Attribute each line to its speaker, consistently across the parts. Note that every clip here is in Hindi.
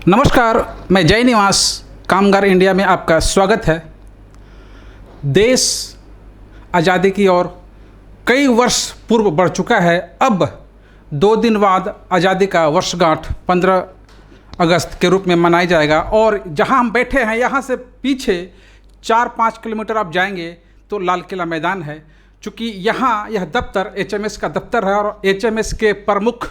Speaker 1: नमस्कार, मैं जय निवास कामगार इंडिया में आपका स्वागत है। देश आज़ादी की ओर कई वर्ष पूर्व बढ़ चुका है। अब 2 दिन बाद आज़ादी का वर्षगांठ 15 अगस्त के रूप में मनाया जाएगा और जहां हम बैठे हैं यहाँ से पीछे 4-5 किलोमीटर आप जाएंगे तो लाल किला मैदान है। चूँकि यहाँ यह दफ्तर HMS का दफ्तर है और HMS के प्रमुख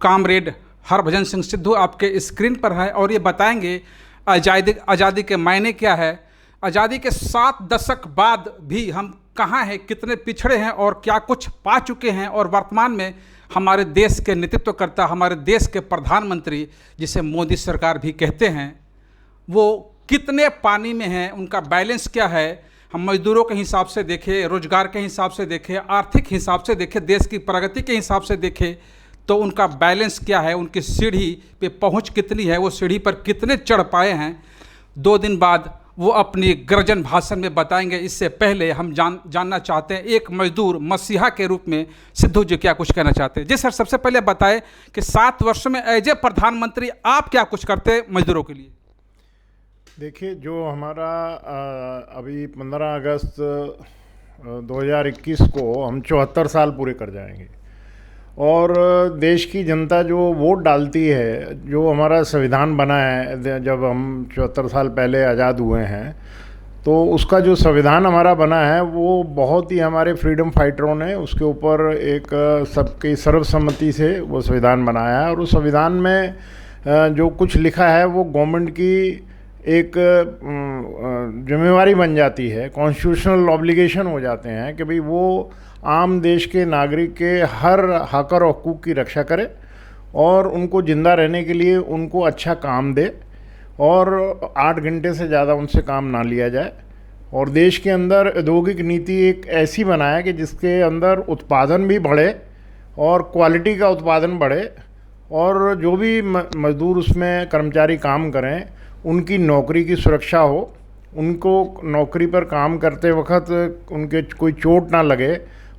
Speaker 1: कामरेड हरभजन सिंह सिद्धू आपके स्क्रीन पर है और ये बताएंगे आज़ादी के मायने क्या है, आज़ादी के 7 दशक बाद भी हम कहाँ हैं, कितने पिछड़े हैं और क्या कुछ पा चुके हैं, और वर्तमान में हमारे देश के नेतृत्व करता हमारे देश के प्रधानमंत्री जिसे मोदी सरकार भी कहते हैं, वो कितने पानी में हैं, उनका बैलेंस क्या है। हम मजदूरों के हिसाब से देखें, रोजगार के हिसाब से देखें, आर्थिक हिसाब से देखें, देश की प्रगति के हिसाब से देखें तो उनका बैलेंस क्या है, उनकी सीढ़ी पे पहुंच कितनी है, वो सीढ़ी पर कितने चढ़ पाए हैं। 2 दिन बाद वो अपनी गर्जन भाषण में बताएंगे। इससे पहले हम जानना चाहते हैं एक मजदूर मसीहा के रूप में सिद्धू जी क्या कुछ कहना चाहते हैं। जी सर, सबसे पहले बताएं कि 7 वर्षों में एज ए प्रधानमंत्री आप क्या कुछ करते हैं मजदूरों के लिए।
Speaker 2: देखिए, जो हमारा अभी 15 अगस्त 2021 को हम 74 साल पूरे कर जाएंगे और देश की जनता जो वोट डालती है, जो हमारा संविधान बना है, जब हम 74 साल पहले आज़ाद हुए हैं, तो उसका जो संविधान हमारा बना है वो बहुत ही हमारे फ्रीडम फाइटरों ने उसके ऊपर एक सबकी सर्वसम्मति से वो संविधान बनाया है। और उस संविधान में जो कुछ लिखा है वो गवर्नमेंट की एक जिम्मेवारी बन जाती है, कॉन्स्टिट्यूशनल ऑब्लिगेशन हो जाते हैं कि भाई वो आम देश के नागरिक के हर हक और हकूक़ की रक्षा करे और उनको ज़िंदा रहने के लिए उनको अच्छा काम दे और 8 घंटे से ज़्यादा उनसे काम ना लिया जाए। और देश के अंदर औद्योगिक नीति एक ऐसी बनाए कि जिसके अंदर उत्पादन भी बढ़े और क्वालिटी का उत्पादन बढ़े और जो भी मज़दूर उसमें कर्मचारी काम करें उनकी नौकरी की सुरक्षा हो, उनको नौकरी पर काम करते वक्त उनके कोई चोट ना लगे,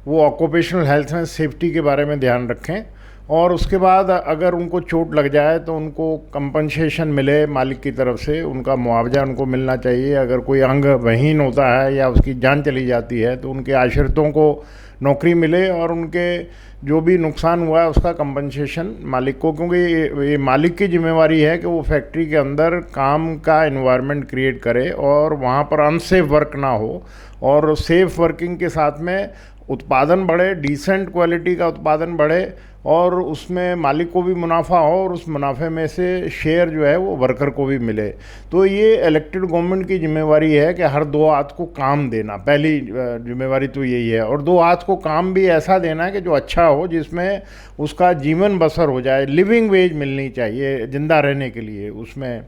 Speaker 2: वो ऑक्यूपेशनल हेल्थ एंड सेफ्टी के बारे में ध्यान रखें। और उसके बाद अगर उनको चोट लग जाए तो उनको कंपनसेशन मिले मालिक की तरफ से, उनका मुआवजा उनको मिलना चाहिए। अगर कोई अंग विहीन होता है या उसकी जान चली जाती है तो उनके आश्रितों को नौकरी मिले और उनके जो भी नुकसान हुआ है उसका कंपनसेशन मालिक को, क्योंकि ये मालिक की जिम्मेवारी है कि वो फैक्ट्री के अंदर काम का एनवायरनमेंट क्रिएट करे और वहाँ पर अनसेफ वर्क ना हो और सेफ वर्किंग के साथ में उत्पादन बढ़े, डिसेंट क्वालिटी का उत्पादन बढ़े और उसमें मालिक को भी मुनाफा हो और उस मुनाफे में से शेयर जो है वो वर्कर को भी मिले। तो ये इलेक्टेड गवर्नमेंट की जिम्मेवारी है कि हर 2 हाथ को काम देना, पहली जिम्मेवारी तो यही है। और 2 हाथ को काम भी ऐसा देना है कि जो अच्छा हो, जिसमें उसका जीवन बसर हो जाए। लिविंग वेज मिलनी चाहिए जिंदा रहने के लिए, उसमें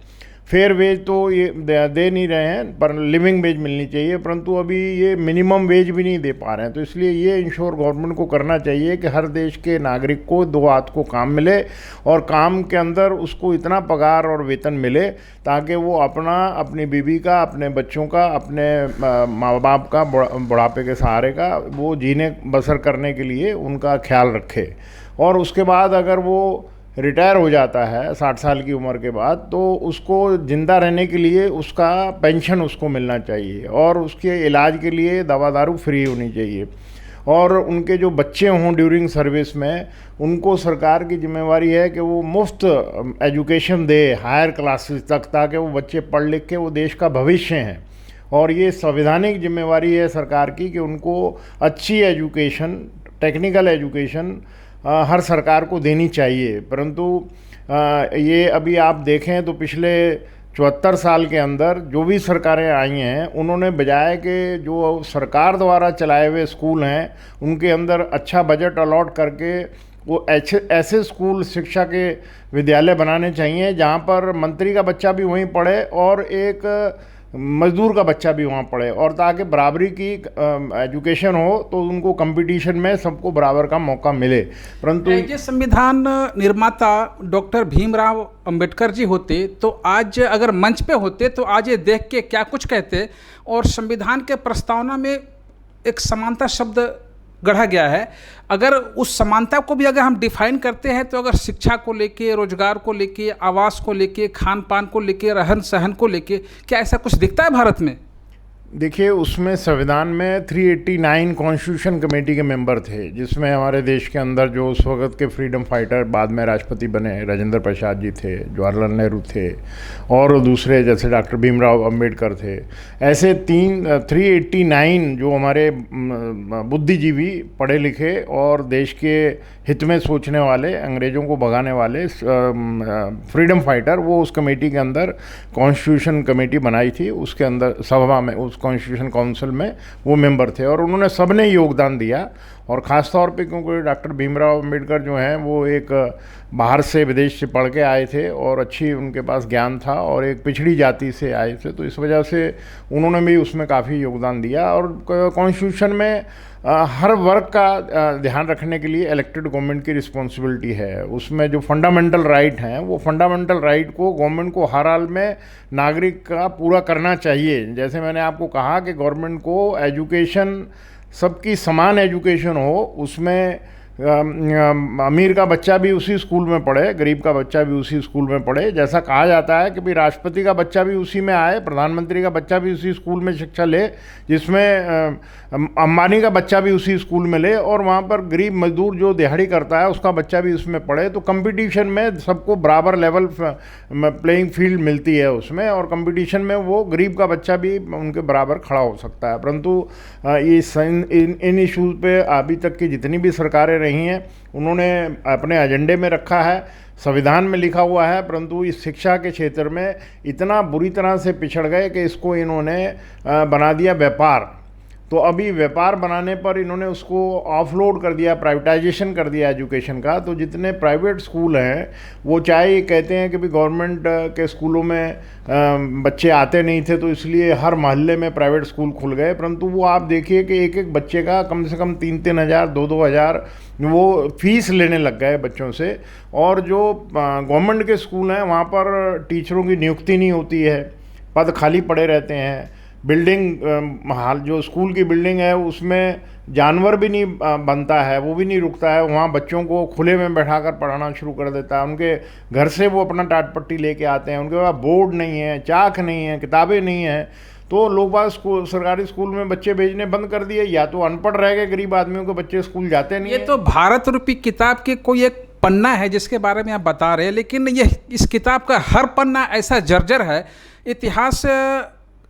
Speaker 2: फेयर वेज तो ये दे नहीं रहे हैं पर लिविंग वेज मिलनी चाहिए, परंतु अभी ये मिनिमम वेज भी नहीं दे पा रहे हैं। तो इसलिए ये इंश्योर गवर्नमेंट को करना चाहिए कि हर देश के नागरिक को 2 हाथ को काम मिले और काम के अंदर उसको इतना पगार और वेतन मिले ताकि वो अपनी बीवी का, अपने बच्चों का, अपने माँ बाप का बुढ़ापे के सहारे का वो जीने बसर करने के लिए उनका ख्याल रखे। और उसके बाद अगर वो रिटायर हो जाता है 60 साल की उम्र के बाद तो उसको ज़िंदा रहने के लिए उसका पेंशन उसको मिलना चाहिए और उसके इलाज के लिए दवा दारू फ्री होनी चाहिए। और उनके जो बच्चे हों ड्यूरिंग सर्विस में उनको सरकार की जिम्मेवारी है कि वो मुफ्त एजुकेशन दे हायर क्लासेस तक, ताकि वो बच्चे पढ़ लिख के वो देश का भविष्य हैं। और ये संवैधानिक जिम्मेवारी है सरकार की कि उनको अच्छी एजुकेशन, टेक्निकल एजुकेशन हर सरकार को देनी चाहिए। परंतु ये अभी आप देखें तो पिछले 74 साल के अंदर जो भी सरकारें आई हैं उन्होंने बजाय कि जो सरकार द्वारा चलाए हुए स्कूल हैं उनके अंदर अच्छा बजट अलॉट करके वो ऐसे स्कूल, शिक्षा के विद्यालय बनाने चाहिए जहाँ पर मंत्री का बच्चा भी वहीं पढ़े और एक मजदूर का बच्चा भी वहाँ पढ़े, और ताकि बराबरी की एजुकेशन हो तो उनको कंपटीशन में सबको बराबर का मौका मिले। परंतु
Speaker 1: ये संविधान निर्माता डॉक्टर भीमराव अंबेडकर जी होते तो आज अगर मंच पे होते तो आज ये देख के क्या कुछ कहते। और संविधान के प्रस्तावना में एक समानता शब्द गढ़ा गया है, अगर उस समानता को भी अगर हम डिफाइन करते हैं तो अगर शिक्षा को लेके, रोजगार को लेके, आवास को लेके, खान पान को लेके, रहन सहन को लेके, क्या ऐसा कुछ दिखता है भारत में?
Speaker 2: देखिए, उसमें संविधान में 389 कॉन्स्टिट्यूशन कमेटी के मेंबर थे, जिसमें हमारे देश के अंदर जो उस वक्त के फ्रीडम फाइटर बाद में राष्ट्रपति बने राजेंद्र प्रसाद जी थे, जवाहरलाल नेहरू थे, और दूसरे जैसे डॉक्टर भीमराव अंबेडकर थे। ऐसे 389 जो हमारे बुद्धिजीवी, पढ़े लिखे और देश के हित में सोचने वाले, अंग्रेज़ों को भगाने वाले फ्रीडम फाइटर, वो उस कमेटी के अंदर कॉन्स्टिट्यूशन कमेटी बनाई थी। उसके अंदर सभा में, उस कॉन्स्टिट्यूशन काउंसिल में वो मेंबर थे, और उन्होंने सबने योगदान दिया। और ख़ास तौर पे क्योंकि डॉक्टर भीमराव अंबेडकर जो हैं वो एक बाहर से, विदेश से पढ़ के आए थे और अच्छी उनके पास ज्ञान था, और एक पिछड़ी जाति से आए थे, तो इस वजह से उन्होंने भी उसमें काफ़ी योगदान दिया। और कॉन्स्टिट्यूशन में हर वर्ग का ध्यान रखने के लिए इलेक्टेड गवर्नमेंट की रिस्पॉन्सिबिलिटी है। उसमें जो फंडामेंटल राइट हैं, वो फंडामेंटल राइट को गवर्नमेंट को हर हाल में नागरिक का पूरा करना चाहिए। जैसे मैंने आपको कहा कि गवर्नमेंट को एजुकेशन, सबकी समान एजुकेशन हो, उसमें अमीर का बच्चा भी उसी स्कूल में पढ़े, गरीब का बच्चा भी उसी स्कूल में पढ़े। जैसा कहा जाता है कि भाई राष्ट्रपति का बच्चा भी उसी में आए, प्रधानमंत्री का बच्चा भी उसी स्कूल में शिक्षा ले, जिसमें अंबानी का बच्चा भी उसी स्कूल में ले, और वहाँ पर गरीब मजदूर जो दिहाड़ी करता है उसका बच्चा भी उसमें पढ़े। तो कंपटीशन में सबको बराबर लेवल प्लेइंग फील्ड मिलती है उसमें, और कंपटीशन में वो गरीब का बच्चा भी उनके बराबर खड़ा हो सकता है। परंतु इन इशूज़ पे अभी तक की जितनी भी सरकारें रही हैं, उन्होंने अपने एजेंडे में रखा है, संविधान में लिखा हुआ है, परंतु इस शिक्षा के क्षेत्र में इतना बुरी तरह से पिछड़ गए कि इसको इन्होंने बना दिया व्यापार। तो अभी व्यापार बनाने पर इन्होंने उसको ऑफलोड कर दिया, प्राइवेटाइजेशन कर दिया एजुकेशन का। तो जितने प्राइवेट स्कूल हैं, वो चाहे ये कहते हैं कि भी गवर्नमेंट के स्कूलों में बच्चे आते नहीं थे, तो इसलिए हर मोहल्ले में प्राइवेट स्कूल खुल गए, परंतु वो आप देखिए कि एक एक बच्चे का कम से कम 3-3 हज़ार, 2-2 हज़ार वो फीस लेने लग गए बच्चों से। और जो गवर्नमेंट के स्कूल हैं, वहाँ पर टीचरों की नियुक्ति नहीं होती है, पद खाली पड़े रहते हैं। बिल्डिंग हाल जो स्कूल की बिल्डिंग है, उसमें जानवर भी नहीं बनता है, वो भी नहीं रुकता है, वहाँ बच्चों को खुले में बैठाकर पढ़ाना शुरू कर देता है। उनके घर से वो अपना टाट पट्टी लेके आते हैं, उनके पास बोर्ड नहीं है, चाक नहीं है, किताबें नहीं हैं। तो लोग बाग स्कूल, सरकारी स्कूल में बच्चे भेजने बंद कर दिए, या तो अनपढ़ रह गए, गरीब आदमियों के बच्चे स्कूल जाते नहीं।
Speaker 1: ये तो भारत रूपी किताब के कोई एक पन्ना है जिसके बारे में आप बता रहे हैं, लेकिन ये इस किताब का हर पन्ना ऐसा जर्जर है। इतिहास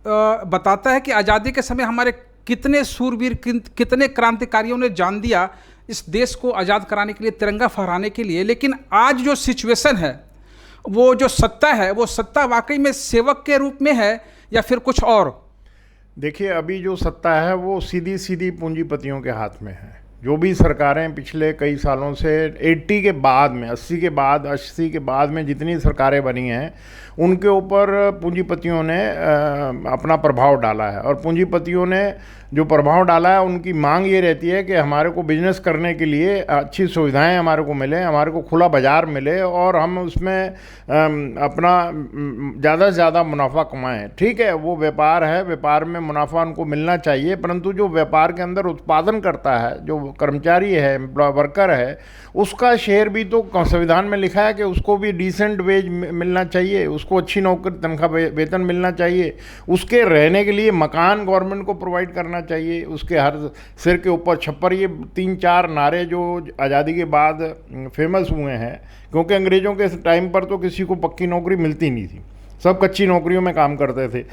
Speaker 1: बताता है कि आज़ादी के समय हमारे कितने सूरवीर, कितने क्रांतिकारियों ने जान दिया इस देश को आज़ाद कराने के लिए, तिरंगा फहराने के लिए। लेकिन आज जो सिचुएशन है, वो जो सत्ता है, वो सत्ता वाकई में सेवक के रूप में है या फिर कुछ और?
Speaker 2: देखिए, अभी जो सत्ता है वो सीधी सीधी पूंजीपतियों के हाथ में है। जो भी सरकारें पिछले कई सालों से 80 के बाद में, 80 के बाद में जितनी सरकारें बनी हैं, उनके ऊपर पूंजीपतियों ने अपना प्रभाव डाला है। और पूंजीपतियों ने जो प्रभाव डाला है, उनकी मांग ये रहती है कि हमारे को बिजनेस करने के लिए अच्छी सुविधाएं हमारे को मिले, हमारे को खुला बाज़ार मिले, और हम उसमें अपना ज़्यादा से ज़्यादा मुनाफा कमाएं। ठीक है, वो व्यापार है, व्यापार में मुनाफा उनको मिलना चाहिए, परंतु जो व्यापार के अंदर उत्पादन करता है, जो कर्मचारी है, वर्कर है, उसका शेयर भी तो संविधान में लिखा है कि उसको भी डिसेंट वेज मिलना चाहिए, उसको अच्छी नौकरी, तनख्वाह, वेतन मिलना चाहिए, उसके रहने के लिए मकान गवर्नमेंट को प्रोवाइड करना चाहिए, उसके हर सिर के ऊपर छप्पर। ये 3-4 नारे जो आज़ादी के बाद फेमस हुए हैं, क्योंकि अंग्रेज़ों के टाइम पर तो किसी को पक्की नौकरी मिलती नहीं थी, सब कच्ची नौकरियों में काम करते थे,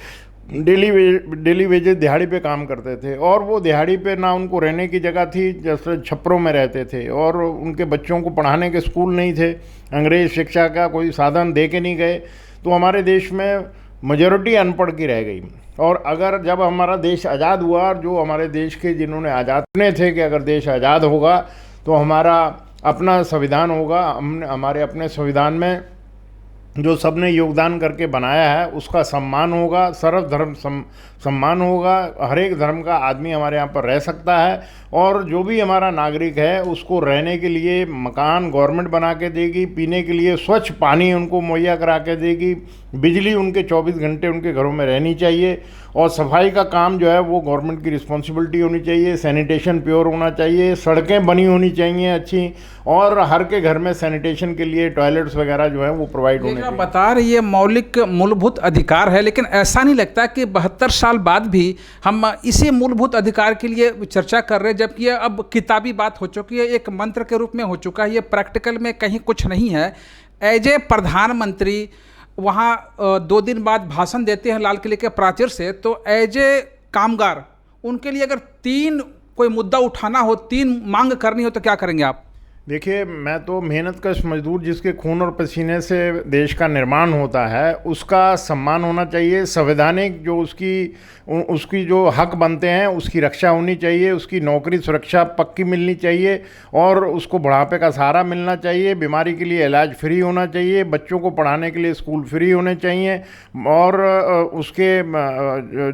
Speaker 2: डेली वेजेस, दिहाड़ी पे काम करते थे। और वो दिहाड़ी पे ना उनको रहने की जगह थी, जैसे छप्परों में रहते थे, और उनके बच्चों को पढ़ाने के स्कूल नहीं थे, अंग्रेज़ शिक्षा का कोई साधन दे के नहीं गए। तो हमारे देश में मेजॉरिटी अनपढ़ की रह गई। और अगर जब हमारा देश आज़ाद हुआ, और जो हमारे देश के जिन्होंने आज़ाद करने थे कि अगर देश आज़ाद होगा तो हमारा अपना संविधान होगा, हमारे अपने संविधान में जो सबने योगदान करके बनाया है उसका सम्मान होगा, सर्वधर्म सम्मान होगा, हर एक धर्म का आदमी हमारे यहाँ पर रह सकता है, और जो भी हमारा नागरिक है उसको रहने के लिए मकान गवर्नमेंट बना के देगी, पीने के लिए स्वच्छ पानी उनको मुहैया करा के देगी, बिजली उनके 24 घंटे उनके घरों में रहनी चाहिए, और सफाई का काम जो है वो गवर्नमेंट की रिस्पॉन्सिबिलिटी होनी चाहिए, सैनिटेशन प्योर होना चाहिए, सड़कें बनी होनी चाहिए अच्छी, और हर के घर में सैनिटेशन के लिए टॉयलेट्स वगैरह जो है वो प्रोवाइड होने चाहिए।
Speaker 1: बता रही है मौलिक मूलभूत अधिकार है, लेकिन ऐसा नहीं लगता कि 72 साल बाद भी हम इसी मूलभूत अधिकार के लिए चर्चा कर रहे हैं, जबकि ये अब किताबी बात हो चुकी है, एक मंत्र के रूप में हो चुका है, ये प्रैक्टिकल में कहीं कुछ नहीं है। एज ए प्रधानमंत्री वहाँ 2 दिन बाद भाषण देते हैं लाल किले के प्राचीर से, तो एज ए कामगार उनके लिए अगर 3 कोई मुद्दा उठाना हो, 3 मांग करनी हो, तो क्या करेंगे आप?
Speaker 2: देखिए, मैं तो मेहनतकश मजदूर जिसके खून और पसीने से देश का निर्माण होता है उसका सम्मान होना चाहिए, संवैधानिक जो उसकी जो हक बनते हैं उसकी रक्षा होनी चाहिए, उसकी नौकरी सुरक्षा पक्की मिलनी चाहिए, और उसको बुढ़ापे का सहारा मिलना चाहिए, बीमारी के लिए इलाज फ्री होना चाहिए, बच्चों को पढ़ाने के लिए स्कूल फ्री होने चाहिए, और उसके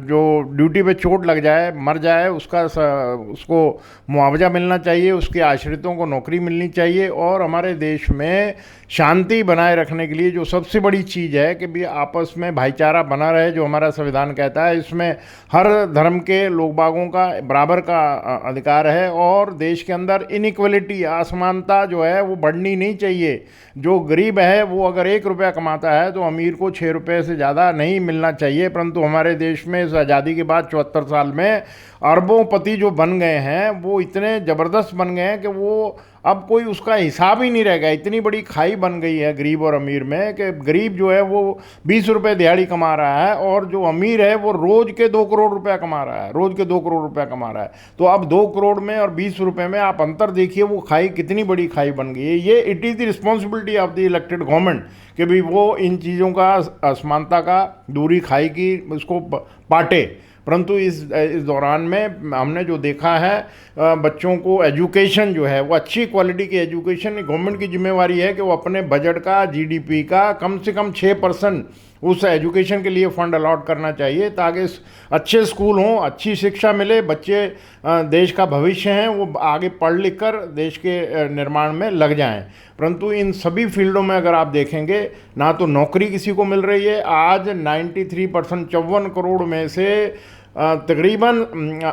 Speaker 2: जो ड्यूटी पे चोट लग जाए, मर जाए, उसको मुआवजा मिलना चाहिए, उसके आश्रितों को नौकरी मिलनी चाहिए। और हमारे देश में शांति बनाए रखने के लिए जो सबसे बड़ी चीज़ है कि भी आपस में भाईचारा बना रहे, जो हमारा संविधान कहता है, इसमें हर धर्म के लोग बागों का बराबर का अधिकार है, और देश के अंदर इनइक्वलिटी, असमानता जो है वो बढ़नी नहीं चाहिए। जो गरीब है वो अगर 1 रुपया कमाता है तो अमीर को 6 रुपये से ज़्यादा नहीं मिलना चाहिए, परंतु हमारे देश में इस आज़ादी के बाद 74 साल में अरबोंपति जो बन गए हैं वो इतने ज़बरदस्त बन गए हैं कि वो अब कोई उसका हिसाब ही नहीं रह गया। इतनी बड़ी खाई बन गई है गरीब और अमीर में कि गरीब जो है वो 20 रुपये दिहाड़ी कमा रहा है, और जो अमीर है वो रोज़ के 2 करोड़ रुपया कमा रहा है, रोज़ के 2 करोड़ रुपया कमा रहा है। तो अब 2 करोड़ में और 20 रुपये में आप अंतर देखिए, वो खाई कितनी बड़ी खाई बन गई है। ये it is the responsibility of the elected government कि भाई वो इन चीज़ों का, असमानता का, दूरी खाई की, उसको पाटे। परंतु इस दौरान में हमने जो देखा है, बच्चों को एजुकेशन जो है वो अच्छी क्वालिटी की एजुकेशन, गवर्नमेंट की जिम्मेवारी है कि वो अपने बजट का, जीडीपी का कम से कम 6% उस एजुकेशन के लिए फ़ंड अलॉट करना चाहिए, ताकि अच्छे स्कूल हों, अच्छी शिक्षा मिले, बच्चे देश का भविष्य हैं, वो आगे पढ़ लिख कर देश के निर्माण में लग जाएं। परंतु इन सभी फील्डों में अगर आप देखेंगे, ना तो नौकरी किसी को मिल रही है। आज 93%, 54 करोड़ में से तकरीबन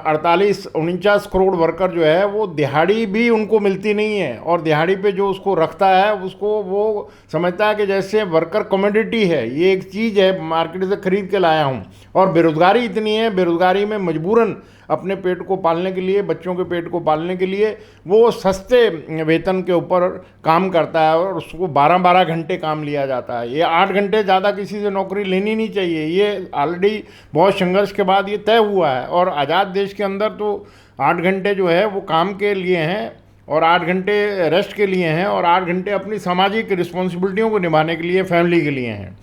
Speaker 2: 48-49 करोड़ वर्कर जो है वो दिहाड़ी भी उनको मिलती नहीं है, और दिहाड़ी पे जो उसको रखता है उसको वो समझता है कि जैसे वर्कर कमोडिटी है, ये एक चीज़ है, मार्केट से ख़रीद के लाया हूँ। और बेरोज़गारी इतनी है, बेरोज़गारी में मजबूरन अपने पेट को पालने के लिए, बच्चों के पेट को पालने के लिए वो सस्ते वेतन के ऊपर काम करता है, और उसको 12-12 घंटे काम लिया जाता है। ये 8 घंटे ज़्यादा किसी से नौकरी लेनी नहीं चाहिए। ये ऑलरेडी बहुत संघर्ष के बाद ये तय हुआ है, और आज़ाद देश के अंदर तो 8 घंटे जो है वो काम के लिए हैं, और 8 घंटे रेस्ट के लिए हैं, और 8 घंटे अपनी सामाजिक रिस्पॉन्सिबिलिटियों को निभाने के लिए, फैमिली के लिए हैं।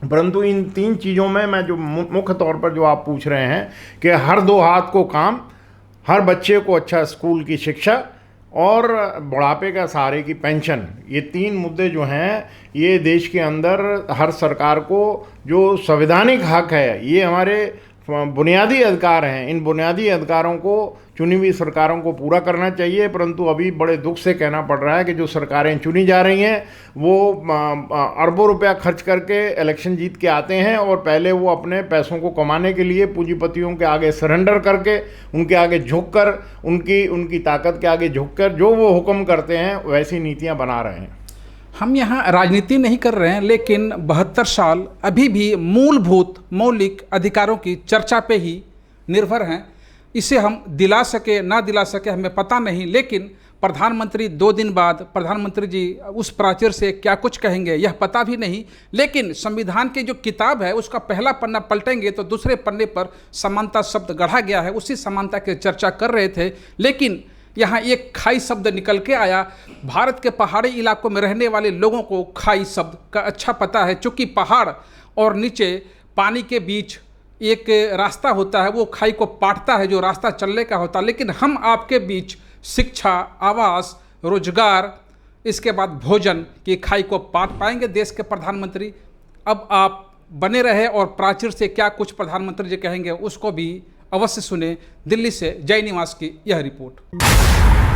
Speaker 2: परंतु इन 3 चीज़ों में मैं जो मुख्य तौर पर जो आप पूछ रहे हैं कि हर 2 हाथ को काम, हर बच्चे को अच्छा स्कूल की शिक्षा, और बुढ़ापे का सहारे की पेंशन, ये 3 मुद्दे जो हैं ये देश के अंदर हर सरकार को जो संवैधानिक हक है, ये हमारे बुनियादी अधिकार हैं। इन बुनियादी अधिकारों को चुनी हुई सरकारों को पूरा करना चाहिए। परंतु अभी बड़े दुख से कहना पड़ रहा है कि जो सरकारें चुनी जा रही हैं वो अरबों रुपया खर्च करके इलेक्शन जीत के आते हैं, और पहले वो अपने पैसों को कमाने के लिए पूंजीपतियों के आगे सरेंडर करके, उनके आगे झुककर, उनकी ताकत के आगे झुककर जो वो हुक्म करते हैं वैसी नीतियाँ बना रहे हैं।
Speaker 1: हम यहाँ राजनीति नहीं कर रहे हैं, लेकिन 72 साल अभी भी मूलभूत मौलिक अधिकारों की चर्चा पे ही निर्भर हैं। इसे हम दिला सके ना दिला सके हमें पता नहीं, लेकिन प्रधानमंत्री 2 दिन बाद प्रधानमंत्री जी उस प्राचीर से क्या कुछ कहेंगे यह पता भी नहीं। लेकिन संविधान की जो किताब है उसका पहला पन्ना पलटेंगे तो दूसरे पन्ने पर समानता शब्द गढ़ा गया है, उसी समानता की चर्चा कर रहे थे। लेकिन यहाँ एक खाई शब्द निकल के आया। भारत के पहाड़ी इलाकों में रहने वाले लोगों को खाई शब्द का अच्छा पता है, चूँकि पहाड़ और नीचे पानी के बीच एक रास्ता होता है, वो खाई को पाटता है जो रास्ता चलने का होता है। लेकिन हम आपके बीच शिक्षा, आवास, रोजगार, इसके बाद भोजन की खाई को पाट पाएंगे देश के प्रधानमंत्री। अब आप बने रहे और प्राचीर से क्या कुछ प्रधानमंत्री जी कहेंगे उसको भी अवश्य सुने। दिल्ली से जय निवास की यह रिपोर्ट।